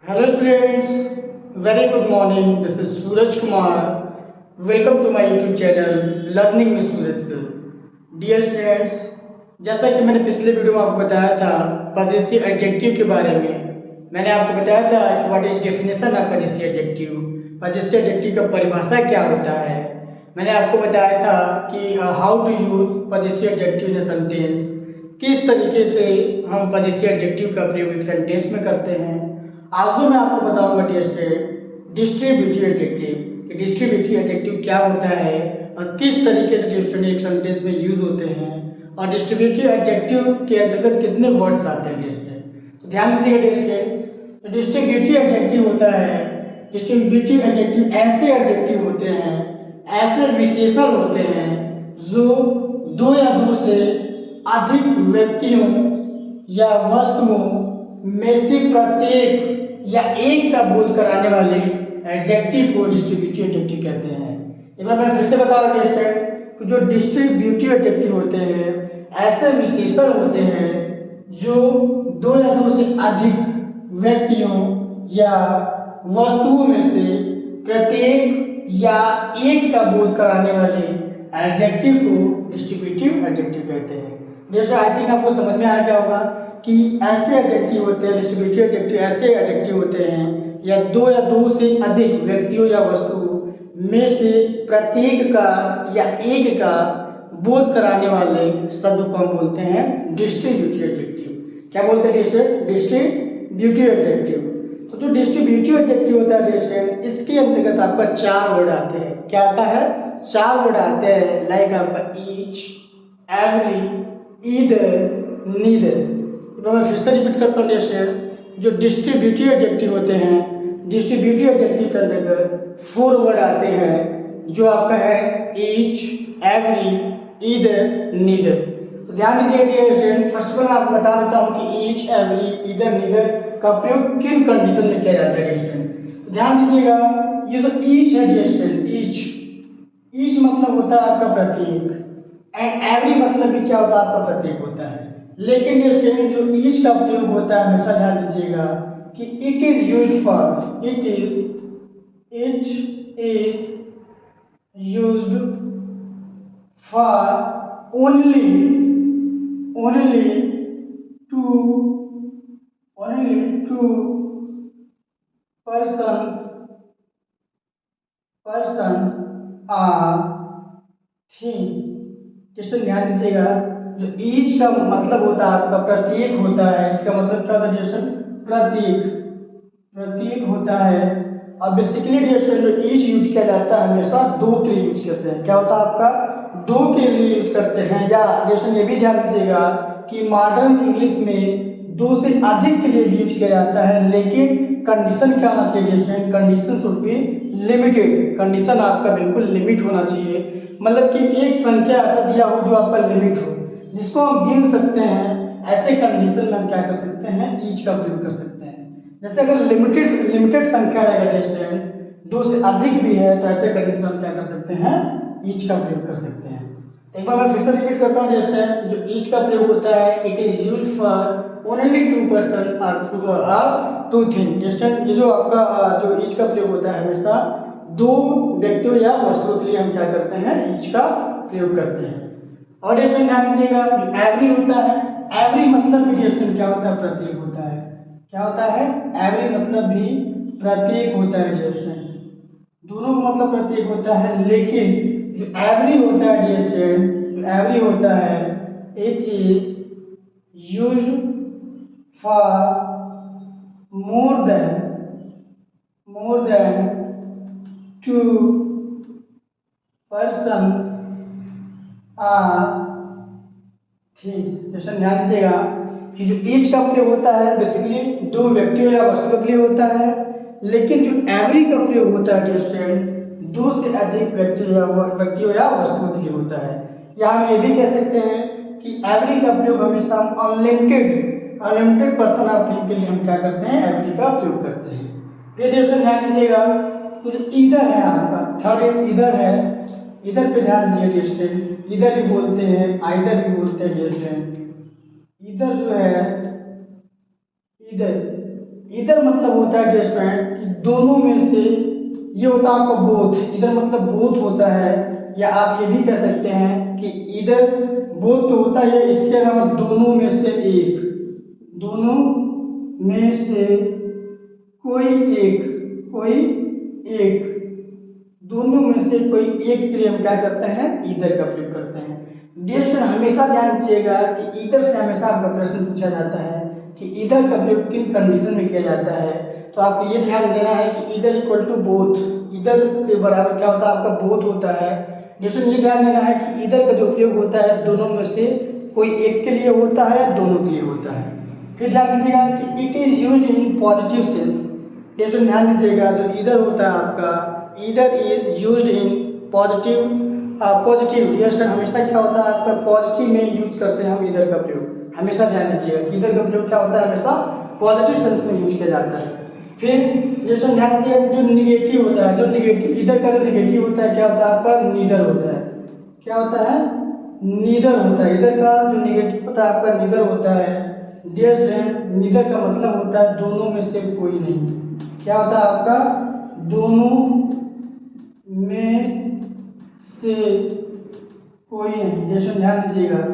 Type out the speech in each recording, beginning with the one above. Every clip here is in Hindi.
Hello students, very good morning. This is Suraj Kumar. Welcome to my YouTube channel Learning with Suraj Sir. Dear students, जैसा कि मैंने पिछले वीडियो में आपको बताया था पजेसिव एडजेक्टिव के बारे में, मैंने आपको बताया था कि what is definition of possessive adjective, possessive adjective का परिभाषा क्या होता है। मैंने आपको बताया था कि how to use possessive adjective in a sentence, किस तरीके से हम पजेसिव एडजेक्टिव का प्रयोग एक सेंटेंस में करते हैं। आज मैं आपको बताऊंगा डिस्ट्रीब्यूटिव एडजेक्टिव। डिस्ट्रीब्यूटिव एडजेक्टिव क्या होता है और किस तरीके से एक सेंटेंस में यूज होते हैं, और डिस्ट्रीब्यूटिव एडजेक्टिव के अंतर्गत कितने वर्ड्स आते हैं। तो ध्यान दीजिएगा डिस्ट्रीब्यूटिव एडजेक्टिव होता है, डिस्ट्रीब्यूटिव एडजेक्टिव ऐसे एडजेक्टिव होते हैं, ऐसे विशेषण होते हैं जो दो या दो से अधिक व्यक्तियों या वस्तुओं में से प्रत्येक या एक का बोध कराने वाले एडजेक्टिव को डिस्ट्रीब्यूटिव एडजेक्टिव कहते हैं। एक बार मैं फिर से बता रहा हूँ जो डिस्ट्रीब्यूटिव एडजेक्टिव होते हैं ऐसे विशेषण होते हैं जो दो या दो से अधिक व्यक्तियों या वस्तुओं में से प्रत्येक या एक का बोध कराने वाले एडजेक्टिव को डिस्ट्रीब्यूटिव एडजेक्टिव कहते हैं। जैसे आई थिंक आपको समझ में आ गया होगा कि ऐसे एडजेक्टिव होते हैं, डिस्ट्रीब्यूटिव एडजेक्टिव ऐसे एडजेक्टिव होते हैं या दो से अधिक व्यक्तियों या वस्तु में से प्रत्येक का या एक का बोध कराने वाले शब्द को हम बोलते हैं डिस्ट्रीब्यूटिव एडजेक्टिव। क्या बोलते हैं? Distributive adjective. तो जो डिस्ट्रीब्यूटिव एडजेक्टिव होता है इसके अंतर्गत आपका चार वर्ड आते हैं। क्या आता है? चार वर्ड आते हैं, लाइक आपका ईच, एवरी, ईदर, नीदर। तो मैं फिर से रिपीट करता हूँ जो डिस्ट्रीब्यूटिव एडजेक्टिव होते हैं, डिस्ट्रीब्यूटिव एडजेक्टिव के अंतर्गत फोर वर्ड आते हैं जो आपका है ईच, एवरी, ईदर, नीदर। तो ध्यान दीजिए फर्स्ट ऑफ ऑल मैं आपको बता देता हूँ कि ईच, एवरी, ईदर, नीदर का प्रयोग किन कंडीशन में किया जाता है। तो ध्यान दीजिएगा ये जो ईच है ईच मतलब होता है आपका प्रत्येक, एंड एवरी मतलब भी क्या होता है? आपका प्रत्येक होता है। लेकिन जो ईच का प्रयोग होता है हमेशा ध्यान दीजिएगा कि it is used for only two persons are things। Question ध्यान दीजिएगा जो ईच का मतलब होता है आपका प्रत्येक होता है। इसका मतलब क्या होता है? प्रत्येक होता है। और बेसिकली जो ईच यूज किया जाता है हमेशा दो के लिए यूज करते हैं। क्या होता है आपका? दो के लिए यूज करते हैं। या ये भी ध्यान दीजिएगा कि मॉडर्न इंग्लिश में दो से अधिक के लिए भी यूज किया जाता है, लेकिन कंडीशन क्या होना चाहिए? Condition should be limited. Condition आपका बिल्कुल लिमिट होना चाहिए, मतलब कि एक संख्या ऐसा दिया हो जो आपका लिमिट हो, जिसको हम गिन सकते हैं। ऐसे कंडीशन में हम क्या कर सकते हैं? ईच का प्रयोग कर सकते हैं। जैसे अगर लिमिटेड संख्या रहेगा दो से अधिक भी है तो ऐसे कंडीशन हम क्या कर सकते हैं? ईच का प्रयोग कर सकते हैं। एक बार मैं फिर से रिपीट करता हूँ जो ईच का प्रयोग होता है it is used for only two person और टू थिंग। ये जो आपका जो ईच का प्रयोग होता है हमेशा दो व्यक्तियों या वस्तुओं के लिए हम क्या करते हैं? ईच का प्रयोग करते हैं। और ध्यान दीजिएगा एवरी होता है, एवरी मतलब भी क्या होता है? प्रत्येक होता है। क्या होता है? एवरी मतलब भी प्रत्येक होता है। दोनों का मतलब प्रत्येक होता है, लेकिन जो एवरी होता है it is used for more than two persons are things। ध्यान दीजिएगा कि जो ईच का प्रयोग होता है बेसिकली दो व्यक्तियों या वस्तुओं के लिए होता है, लेकिन जो एवरी का प्रयोग होता है दो से अधिक व्यक्तियों या वस्तुओं के लिए होता है। या हम ये भी कह सकते हैं कि एवरी का प्रयोग हमेशा हम अनलिमिटेड पर्सन और थिंग के लिए हम क्या करते हैं? एवरी का प्रयोग करते हैं। फिर ध्यान दीजिएगा तो जो इधर है आपका थर्ड इधर है, इधर पे ध्यान दीजिए इधर भी बोलते हैं, आइदर भी बोलते हैं। इधर जो है इधर मतलब होता है डियर स्टूडेंट कि दोनों में से, ये होता है आपका बोथ, इधर मतलब बोथ होता है, या आप ये भी कह सकते हैं कि इधर बोथ तो होता है, इसके अलावा दोनों में से एक, दोनों में से कोई एक, दोनों में से कोई एक के लिए हम क्या करते हैं, ईदर का प्रयोग करते हैं। डियर स्टूडेंट हमेशा ध्यान दीजिएगा कि ईदर से हमेशा आपका प्रश्न पूछा जाता है कि ईदर का प्रयोग किन कंडीशन में किया जाता है। तो आपको ये ध्यान देना है कि either equal to both, either के बराबर क्या होता है, आपका बोथ होता है। डियर स्टूडेंट ये ध्यान देना है कि ईदर का जो प्रयोग होता है दोनों में से कोई एक के लिए होता है या दोनों के लिए होता है। फिर ध्यान दीजिएगा कि it is used in positive sense. Dear student ध्यान दीजिएगा जो ईदर होता है आपका, either is used in positive, positive dear student हमेशा क्या होता है आपका पॉजिटिव में यूज करते हैं हम ईदर का प्रयोग। हमेशा ध्यान दीजिएगा ईदर का प्रयोग क्या होता है, हमेशा पॉजिटिव सेंस में यूज किया जाता है। फिर डियर स्टूडेंट ध्यान दीजिएगा जो निगेटिव होता है, जो निगेटिव ईदर का जो निगेटिव होता है क्या होता है आपका, नीदर होता है। क्या होता है, नीदर होता है। इधर का जो निगेटिव होता है आपका नीदर होता है। डियर स्टूडेंट नीदर का मतलब होता है दोनों में से कोई नहीं। क्या होता है आपका, दोनों में से कोई नहीं। जैसे ध्यान दीजिएगा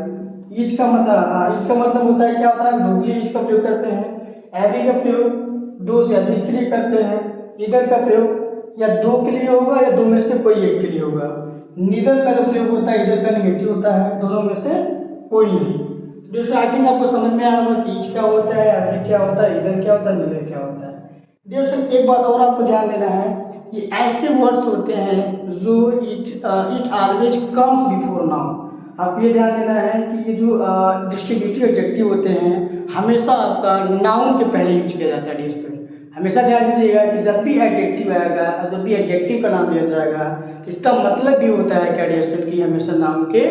ईच का मतलब, ईच का मतलब होता है क्या होता है, दो के लिए ईच का प्रयोग करते हैं। एवरी का प्रयोग दो से अधिक के लिए करते हैं। इधर का प्रयोग या दो के लिए होगा या दो में से कोई एक के लिए होगा। नीदर का जो प्रयोग होता है इधर का निगेटिव होता है, दोनों में से कोई नहीं। दोस्तों आई थिंक आपको समझ में आया होगा कि ईच क्या होता है, एवरी क्या होता है, इधर क्या होता है, नीदर क्या होता है। दोस्तों एक बात और आपको ध्यान देना है कि ऐसे वर्ड्स होते हैं जो it always comes before noun. आपको ये ध्यान देना है कि ये जो डिस्ट्रीब्यूटिव एडजेक्टिव होते हैं हमेशा आपका नाउन के पहले यूज किया जाता है। डियर स्टूडेंट हमेशा ध्यान दीजिएगा कि जब भी एडजेक्टिव आएगा, जब भी एडजेक्टिव का नाम लिया जाएगा तो इसका मतलब भी होता है क्या डियर स्टूडेंट की हमेशा नाउन के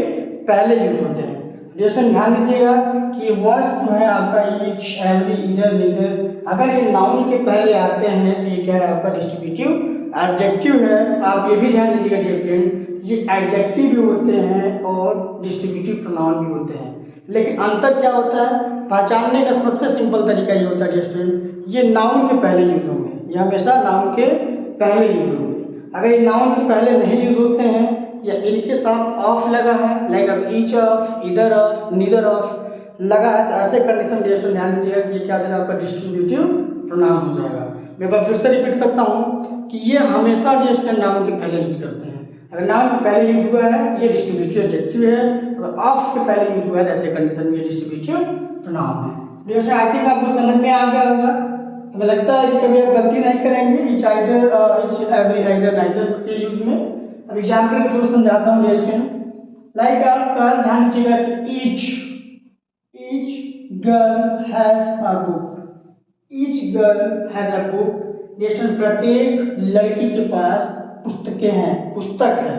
पहले यूज होते हैं। डियर स्टूडेंट ध्यान दीजिएगा कि वर्ड्स जो है आपका ईच, एवरी, इधर, नीदर, अगर ये नाउन के पहले आते हैं तो ये क्या है आपका डिस्ट्रीब्यूटिव एडजेक्टिव है। आप ये भी ध्यान दीजिएगा डियर स्टूडेंट ये एडजेक्टिव भी होते हैं और डिस्ट्रीब्यूटिव प्रोनाउन भी होते हैं, लेकिन अंतर क्या होता है, पहचानने का सबसे सिंपल तरीका ये होता है डियर स्टूडेंट ये नाउन के पहले यूज होंगे, ये हमेशा नाउन के पहले यूज होंगे। अगर ये नाउन के पहले नहीं यूज होते हैं या इनके साथ ऑफ लगा है, लाइक अब ईच ऑफ, इधर ऑफ, नीदर ऑफ लगा है, तो ऐसे कंडीशन डियर स्टूडेंट ध्यान दीजिएगा कि क्या हो जाएगा आपका डिस्ट्रीब्यूटिव प्रोनाउन हो जाएगा। मैं बार फिर से रिपीट करता हूँ कि ये हमेशा डियर स्टूडेंट नाउन के पहले यूज करते हैं। अगर नाउन के पहले यूज हुआ है तो ये डिस्ट्रीब्यूटिव एडजेक्टिव है, और ऑफ के पहले यूज हुआ है ऐसे कंडीशन में डिस्ट्रीब्यूटिव प्रोनाउन है। डियर स्टूडेंट आई थिंक आपको समझ में आ गया होगा। हमें लगता है कि कभी आप गलती नहीं करेंगे each, either, each, every, either, neither के यूज में। अब एग्जाम्पल के थ्रू समझाता हूँ डियर स्टूडेंट। लाइक आपका ध्यान दीजिएगा कि each girl has a book, each girl has a book. Dear student प्रत्येक लड़की के पास पुस्तकें हैं, पुस्तक है।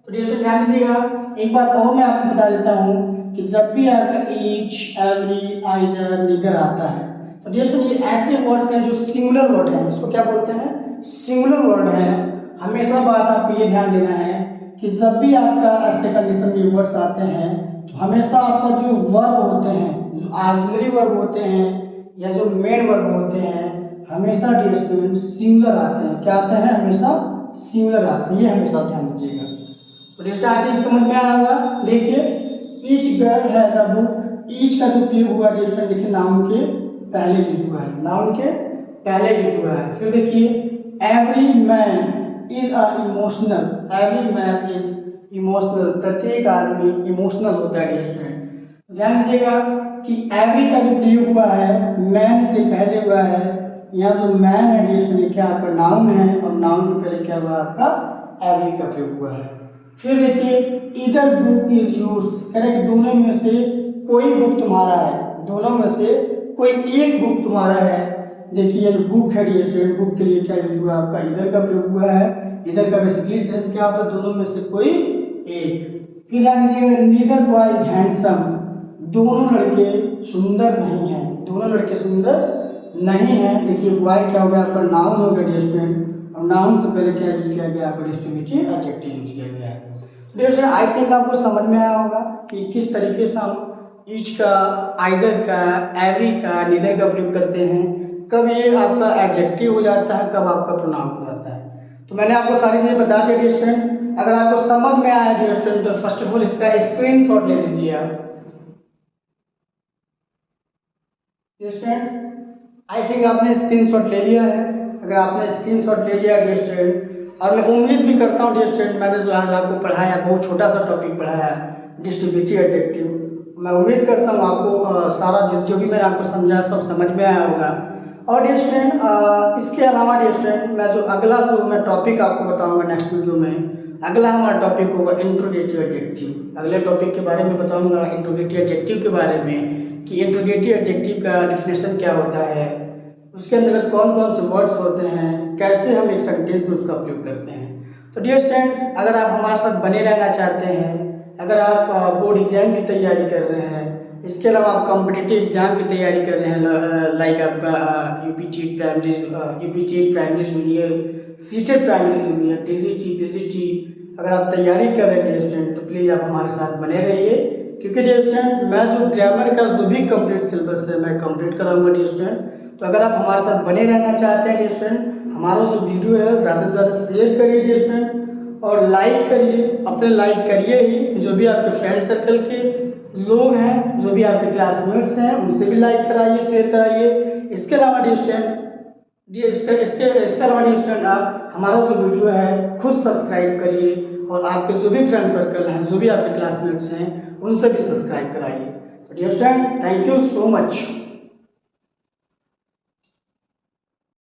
तो डियर स्टूडेंट ध्यान दीजिएगा एक बात और मैं आपको बता देता हूँ कि जब भी आपका ईच, एवरी, आइदर, नीदर आता है तो डियर स्टूडेंट ये ऐसे वर्ड्स हैं जो सिंगुलर वर्ड हैं, इसको क्या बोलते हैं, सिंगुलर वर्ड हैं। हमेशा बात आपको ये ध्यान देना है कि जब भी आपका ऐसे कंडीशन में वर्ड्स आते हैं तो हमेशा आपका जो वर्ब होते हैं, जो ऑक्सिलरी वर्ब होते हैं या जो मेन वर्ब होते हैं हमेशा डियर स्टूडेंट सिंगुलर आते हैं। क्या आते हैं, हमेशा सिंगुलर आते हैं, ये हमेशा ध्यान दीजिएगा। तो डियर स्टूडेंट आई थिंक समझ में आया होगा। देखिए each girl has a book, each का जो प्रयोग हुआ डियर स्टूडेंट देखिए नाउन के पहले यूज हुआ है, नाउन के पहले यूज हुआ है। फिर देखिए every man is a emotional, every man is emotional, प्रत्येक आदमी इमोशनल होता है डियर स्टूडेंट। ध्यान दीजिएगा कि एवरी का जो प्रयोग हुआ है मैन से पहले हुआ है। यहाँ जो मैन है डियर स्टूडेंट क्या आपका नाउन है, और नाउन के पहले क्या हुआ आपका एवरी का प्रयोग हुआ है। फिर देखिए इधर बुक इज यूज, कह रहे दोनों में से कोई बुक तुम्हारा है, दोनों में से कोई एक बुक तुम्हारा है। देखिए जो बुक है डियर स्टूडेंट बुक के लिए क्या यूज हुआ आपका इधर का प्रयोग हुआ है। इधर का बेसिकली सेंस क्या होता है, दोनों में से कोई एक। फिर ध्यान दीजिएगा नीदर बॉय इज हैंडसम, दोनों लड़के सुंदर नहीं हैं, दोनों लड़के सुंदर नहीं है। देखिए बॉय क्या हो गया आपका नाउन हो गया डियर स्टूडेंट, और नाउन से पहले क्या यूज किया गया आपका डिस्ट्रीब्यूटिव एडजेक्टिव यूज किया गया है। डियर स्टूडेंट आई थिंक आपको समझ में आया होगा कि किस तरीके से हम ईच का, आइदर का, एवरी का, नीदर का प्रयोग करते हैं। कब ये आपका एडजेक्टिव हो जाता है, कब आपका प्रोनाउन हो जाता है। तो मैंने आपको सारी चीज़ें बता दी डियर स्टूडेंट। अगर आपको समझ में आया डियर स्टूडेंट तो फर्स्ट ऑफ ऑल इसका स्क्रीनशॉट ले लीजिए आप। डियर स्टूडेंट आई थिंक आपने स्क्रीनशॉट ले लिया है। अगर आपने स्क्रीनशॉट ले लिया डियर स्टूडेंट, और मैं उम्मीद भी करता हूँ डियर स्टूडेंट, मैंने जो आज आपको पढ़ाया बहुत छोटा सा टॉपिक पढ़ाया डिस्ट्रीब्यूटिव एडजेक्टिव, मैं उम्मीद करता हूँ आपको सारा जो भी मैंने आपको समझाया सब समझ में आया होगा। और डियर स्टूडेंट इसके अलावा डियर स्टूडेंट मैं जो अगला जो मैं टॉपिक आपको बताऊँगा नेक्स्ट वीडियो में, अगला हमारा टॉपिक होगा इंट्रोगेटिव एडजेक्टिव। अगले टॉपिक के बारे में बताऊँगा इंट्रोगेटिव एडजेक्टिव के बारे में, कि इंट्रोगेटिव एडजेक्टिव का डिफिनेशन क्या होता है, उसके अंतर्गत कौन कौन से वर्ड्स होते हैं, कैसे हम एक सेंटेंस में उसका उपयोग करते हैं। तो डियर स्टूडेंट अगर आप हमारे साथ बने रहना चाहते हैं, अगर आप बोर्ड एग्जाम की तैयारी कर रहे हैं, इसके अलावा आप कॉम्पिटिटिव एग्जाम की तैयारी कर रहे हैं, लाइक आपका UPT primary junior, CTET primary junior, TGT, PGT, अगर आप तैयारी कर रहे हैं डियर स्टूडेंट तो प्लीज़ आप हमारे साथ बने रहिए, क्योंकि डियर स्टूडेंट मैं जो ग्रामर का जो भी कंप्लीट सिलेबस है मैं कंप्लीट कराऊंगा डियर स्टूडेंट। तो अगर आप हमारे साथ बने रहना चाहते हैं डियर स्टूडेंट, हमारा जो वीडियो है ज़्यादा से ज़्यादा शेयर करिए डियर स्टूडेंट, और लाइक करिए, अपने लाइक करिए ही, जो भी आपके फ्रेंड सर्कल के लोग हैं, जो भी आपके क्लासमेट्स हैं उनसे भी लाइक कराइए, शेयर कराइए। इसके अलावा डियर स्टूडेंट इसके अलावा डियर स्टूडेंट आप हमारा जो वीडियो है खुद सब्सक्राइब करिए, और आपके जो भी फ्रेंड सर्कल हैं, जो भी आपके क्लासमेट्स हैं उनसे भी सब्सक्राइब कराइए। तो dear student thank you so much.